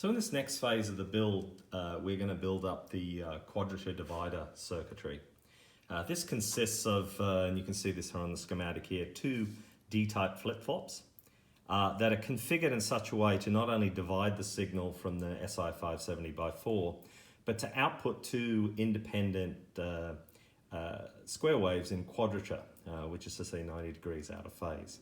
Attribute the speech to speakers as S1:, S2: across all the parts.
S1: So in this next phase of the build, we're going to build up the quadrature divider circuitry. This consists of, and you can see this here on the schematic here, two D-type flip-flops that are configured in such a way to not only divide the signal from the SI570x4, but to output two independent square waves in quadrature, which is to say 90 degrees out of phase.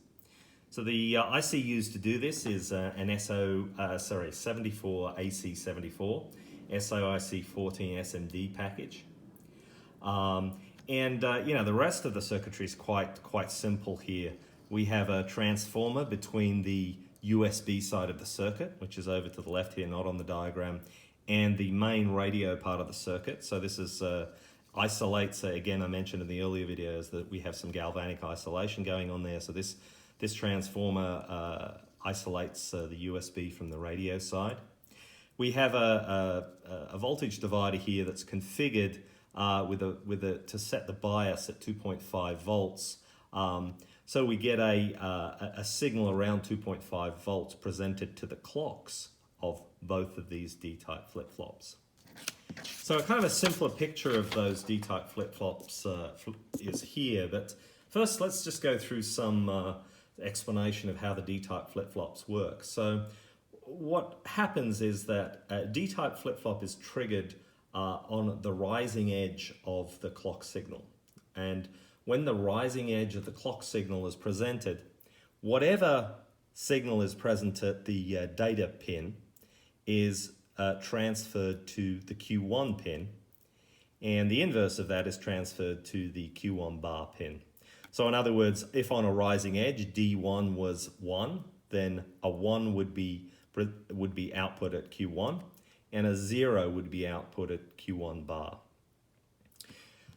S1: So the IC used to do this is an 74AC74 SOIC14 SMD package. The rest of the circuitry is quite simple here. We have a transformer between the USB side of the circuit, which is over to the left here, not on the diagram, and the main radio part of the circuit. So this is isolates. Again, I mentioned in the earlier videos that we have some galvanic isolation going on there. So this transformer isolates the USB from the radio side. We have a voltage divider here that's configured to set the bias at 2.5 volts. So we get a signal around 2.5 volts presented to the clocks of both of these D-type flip-flops. So kind of a simpler picture of those D-type flip-flops is here, but first let's just go through some explanation of how the D-type flip-flops work. So what happens is that a D-type flip-flop is triggered on the rising edge of the clock signal. And when the rising edge of the clock signal is presented, whatever signal is present at the data pin is transferred to the Q1 pin, and the inverse of that is transferred to the Q1 bar pin. So in other words, if on a rising edge D1 was 1, then a 1 would be output at Q1, and a 0 would be output at Q1 bar.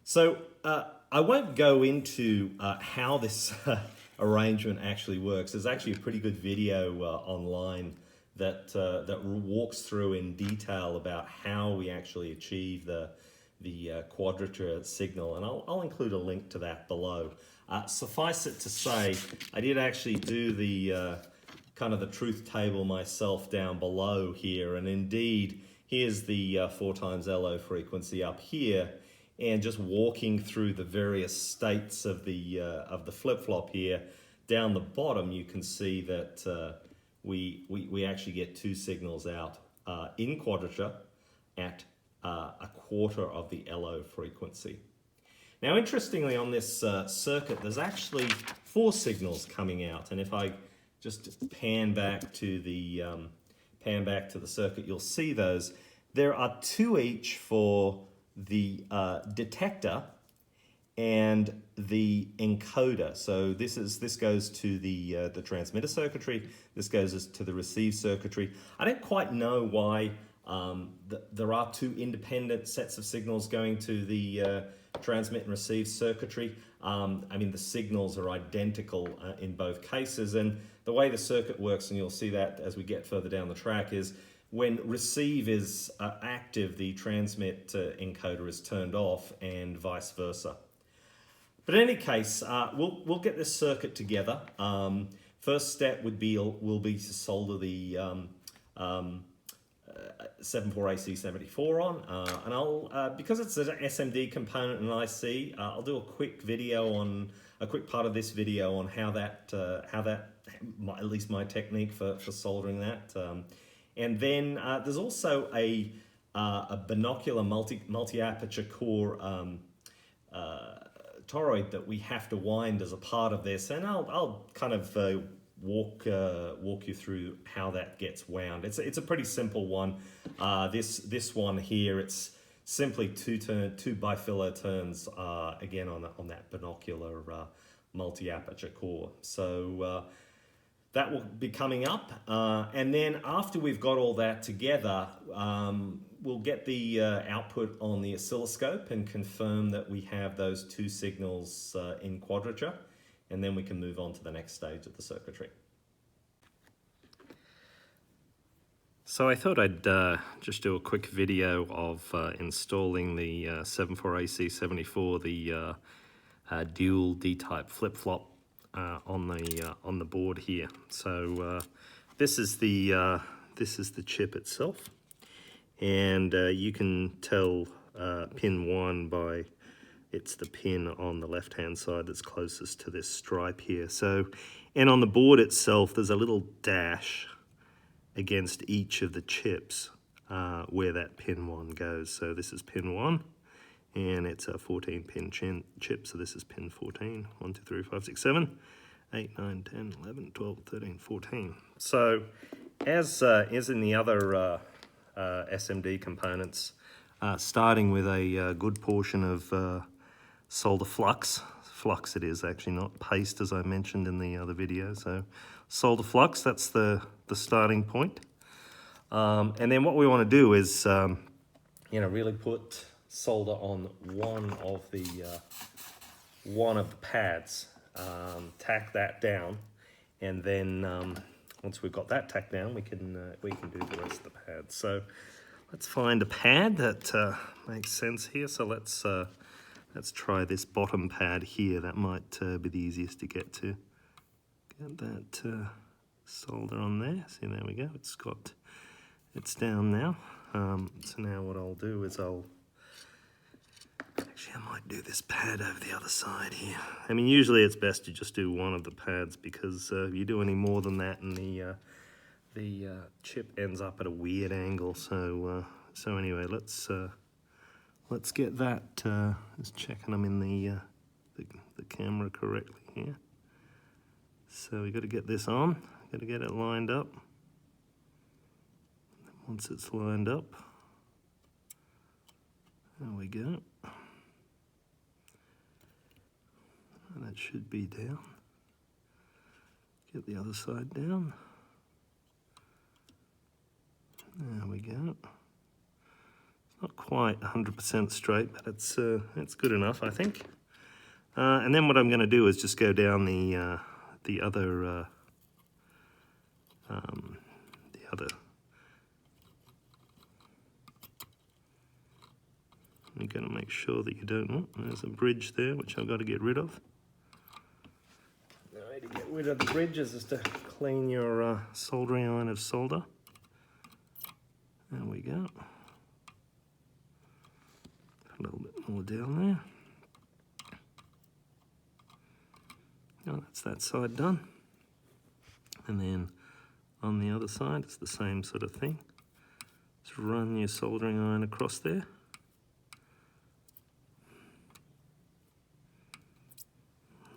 S1: So I won't go into how this arrangement actually works. There's actually a pretty good video online that walks through in detail about how we actually achieve the quadrature signal, and I'll include a link to that below. Suffice it to say, I did actually do the kind of the truth table myself down below here, and indeed here's the 4 times LO frequency up here, and just walking through the various states of the flip-flop here. Down the bottom you can see that we actually get two signals out in quadrature at a quarter of the LO frequency. Now interestingly, on this circuit there's actually 4 signals coming out, and if I just pan back to the circuit, you'll see those. There are 2 each for the detector and the encoder. So this goes to the transmitter circuitry. This goes to the receive circuitry. I don't quite know why there are 2 independent sets of signals going to the transmit and receive circuitry. I mean, the signals are identical in both cases, and the way the circuit works, and you'll see that as we get further down the track, is when receive is active, the transmit encoder is turned off, and vice versa. But in any case, we'll get this circuit together. First step will be to solder the 74AC74 on, and I'll because it's an SMD component and IC, I'll do a quick part of this video on how that at least my technique for soldering that. And then there's also a binocular multi-aperture core toroid that we have to wind as a part of this, and I'll kind of walk you through how that gets wound. It's a pretty simple one. This one here, it's simply two bifilar turns again on that binocular multi-aperture core. So that will be coming up, and then after we've got all that together, we'll get the output on the oscilloscope and confirm that we have those 2 signals in quadrature, and then we can move on to the next stage of the circuitry. So I thought I'd just do a quick video of installing the 74AC74, the dual D-type flip-flop on the board here. So this is the this is the chip itself, and you can tell pin 1 by it's the pin on the left hand side that's closest to this stripe here. So, and on the board itself there's a little dash against each of the chips where that pin 1 goes. So this is pin 1, and it's a 14 pin chip, so this is pin 14. 1, 2, 3, 5, 6, 7, 8, 9, 10, 11, 12, 13, 14. So as in the other SMD components, starting with a good portion of solder flux. Flux it is, actually, not paste as I mentioned in the other video. So solder flux, that's the starting point. And then what we want to do is, really put solder on one of the pads, tack that down, and then once we've got that tacked down, we can do the rest of the pads. So let's find a pad that makes sense here. So let's try this bottom pad here. That might be the easiest to get to. Get that solder on there. See, there we go. It's down now. So now what I'll do is I might do this pad over the other side here. I mean, usually it's best to just do one of the pads, because if you do any more than that and the chip ends up at a weird angle. So anyway, let's get that. Just checking I'm in the camera correctly here. So we got to get this on. Got to get it lined up. Once it's lined up, there we go. And that should be down. Get the other side down. There we go. It's not quite 100% straight, but it's good enough, I think. And then what I'm going to do is just go down the other. You're going to make sure that you don't. Oh, there's a bridge there, which I've got to get rid of. The way to get rid of the bridges is to clean your soldering iron of solder. There we go. A little bit more down there. Oh, that's that side done. And then on the other side, it's the same sort of thing. Just run your soldering iron across there.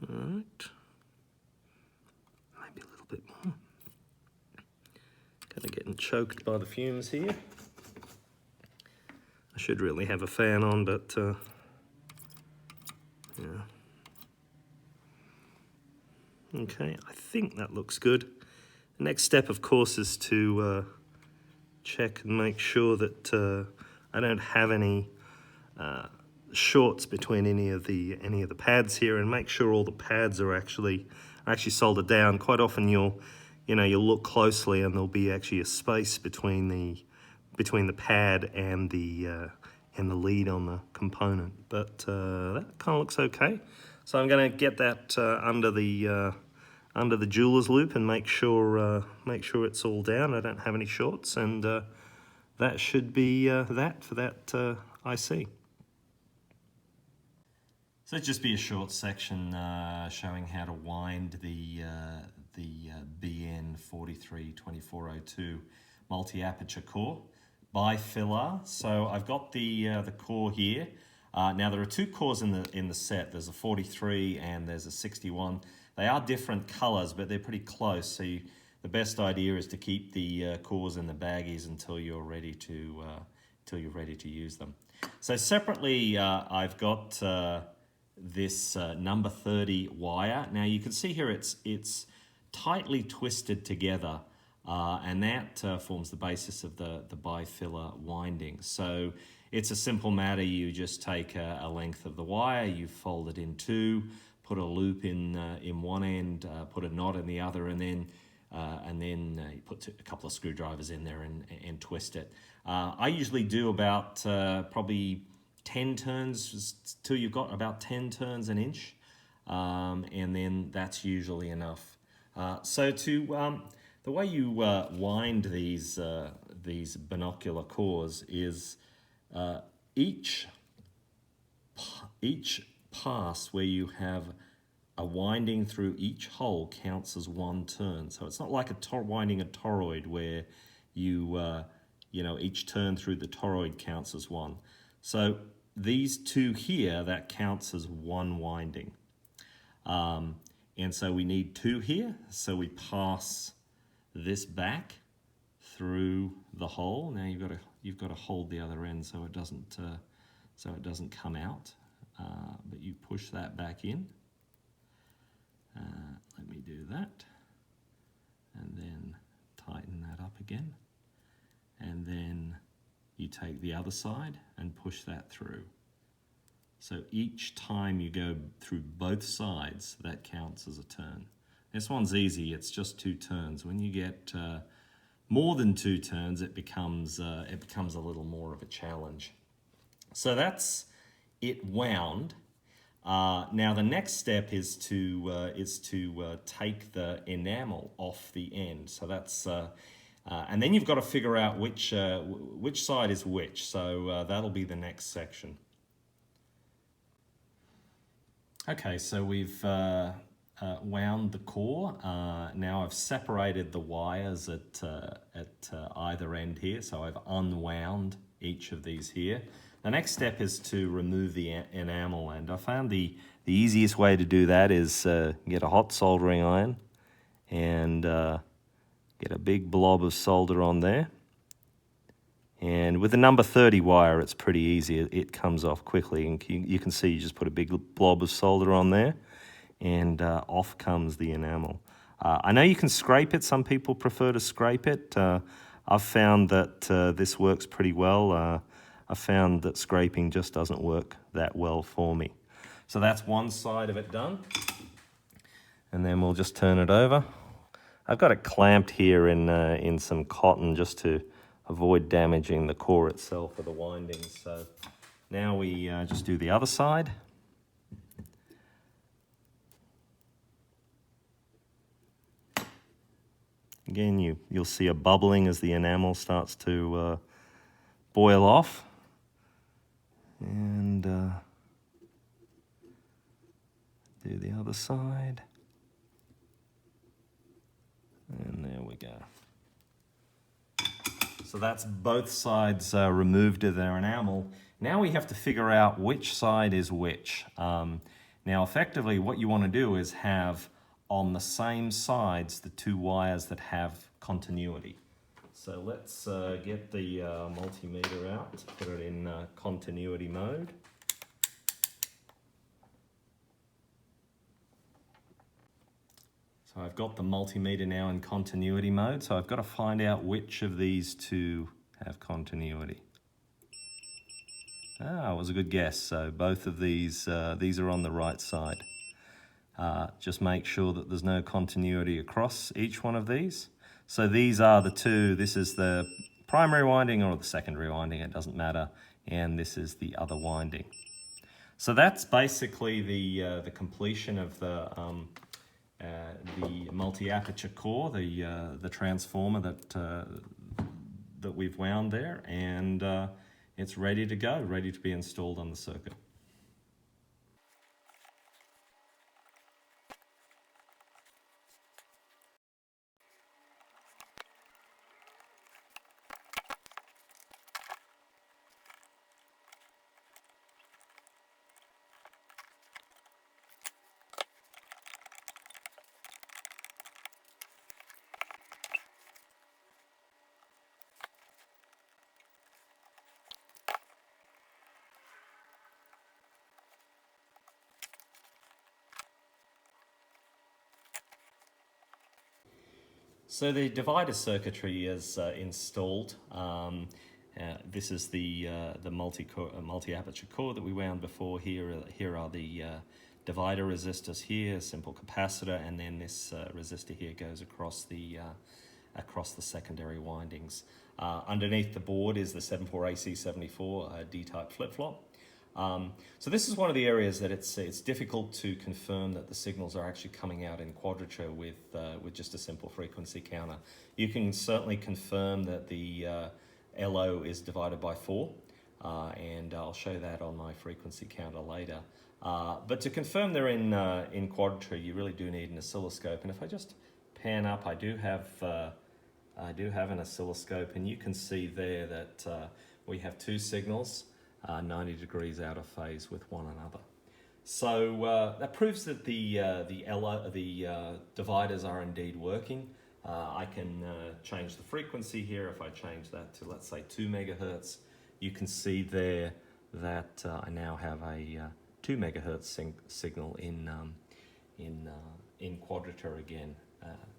S1: All right. Maybe a little bit more. Kind of getting choked by the fumes here. I should really have a fan on, but yeah. Okay, I think that looks good. The next step, of course, is to check and make sure that I don't have any shorts between any of the pads here, and make sure all the pads are actually soldered down. Quite often you'll look closely and there'll be actually a space between the pad and the lead on the component, but that kind of looks okay. So I'm going to get that under the jeweler's loop and make sure it's all down. I don't have any shorts, and that should be that for that IC. So it'd just be a short section showing how to wind the BN432402 multi-aperture core bifilar. So I've got the core here. Now there are two cores in the set. There's a 43 and there's a 61. They are different colors, but they're pretty close. So the best idea is to keep the cores in the baggies until you're ready to use them. So separately, I've got this number 30 wire. Now you can see here it's tightly twisted together, and that forms the basis of the bifilar winding. So it's a simple matter. You just take a length of the wire, you fold it in two, put a loop in one end, put a knot in the other, and then you put a couple of screwdrivers in there and twist it. I usually do about probably 10 turns till you've got about 10 turns an inch, and then that's usually enough. The the way you wind these binocular cores is each pass where you have a winding through each hole counts as one turn. So it's not like winding a toroid where you each turn through the toroid counts as one. So these two here, that counts as one winding. And so we need two here. So we pass this back through the hole. Now you've got to hold the other end so it doesn't come out. But you push that back in. Let me do that, and then tighten that up again, and then you take the other side and push that through. So each time you go through both sides, that counts as a turn. This one's easy, it's just 2 turns. When you get more than 2 turns, it becomes a little more of a challenge. So that's it wound. Now the next step is to take the enamel off the end. So that's and then you've got to figure out which side is which. So that'll be the next section. Okay, so we've wound the core. Now I've separated the wires at either end here. So I've unwound each of these here. The next step is to remove the enamel, and I found the easiest way to do that is get a hot soldering iron and get a big blob of solder on there. And with the number 30 wire, it's pretty easy. It comes off quickly, and you can see you just put a big blob of solder on there, and off comes the enamel. I know you can scrape it. Some people prefer to scrape it. I've found that this works pretty well. I found that scraping just doesn't work that well for me. So that's one side of it done. And then we'll just turn it over. I've got it clamped here in some cotton just to avoid damaging the core itself or the windings. So now we just do the other side. Again, you'll see a bubbling as the enamel starts to boil off. And do the other side. And there we go. So that's both sides removed of their enamel. Now we have to figure out which side is which. Now effectively what you want to do is have on the same sides the 2 wires that have continuity. So let's get the multimeter out, put it in continuity mode. So I've got the multimeter now in continuity mode, so I've got to find out which of these 2 have continuity. Ah, it was a good guess. So both of these are on the right side. Just make sure that there's no continuity across each one of these. So these are the 2, this is the primary winding or the secondary winding, it doesn't matter, and this is the other winding. So that's basically the completion of the multi-aperture core, the transformer that we've wound there, and it's ready to go, ready to be installed on the circuit. So the divider circuitry is installed. This is the multi-aperture core that we wound before. Here are the divider resistors here, simple capacitor, and then this resistor here goes across the secondary windings. Underneath the board is the 74AC74 D-type flip-flop. So this is one of the areas that it's difficult to confirm that the signals are actually coming out in quadrature with just a simple frequency counter. You can certainly confirm that the LO is divided by 4, and I'll show that on my frequency counter later. But to confirm they're in quadrature, you really do need an oscilloscope. And if I just pan up, I do have an oscilloscope, and you can see there that we have two signals 90 degrees out of phase with one another. So that proves that the dividers are indeed working. I can change the frequency here. If I change that to, let's say, 2 megahertz, you can see there that I now have a 2 megahertz signal in quadrature again.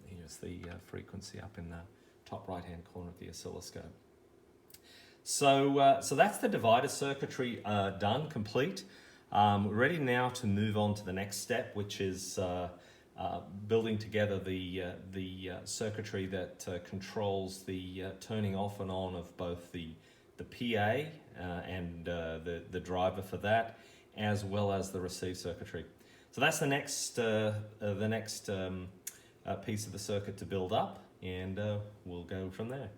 S1: Here's the frequency up in the top right-hand corner of the oscilloscope. So that's the divider circuitry done, complete. We're ready now to move on to the next step, which is building together the circuitry that controls the turning off and on of both the PA and the driver for that, as well as the receive circuitry. So that's the next piece of the circuit to build up, and we'll go from there.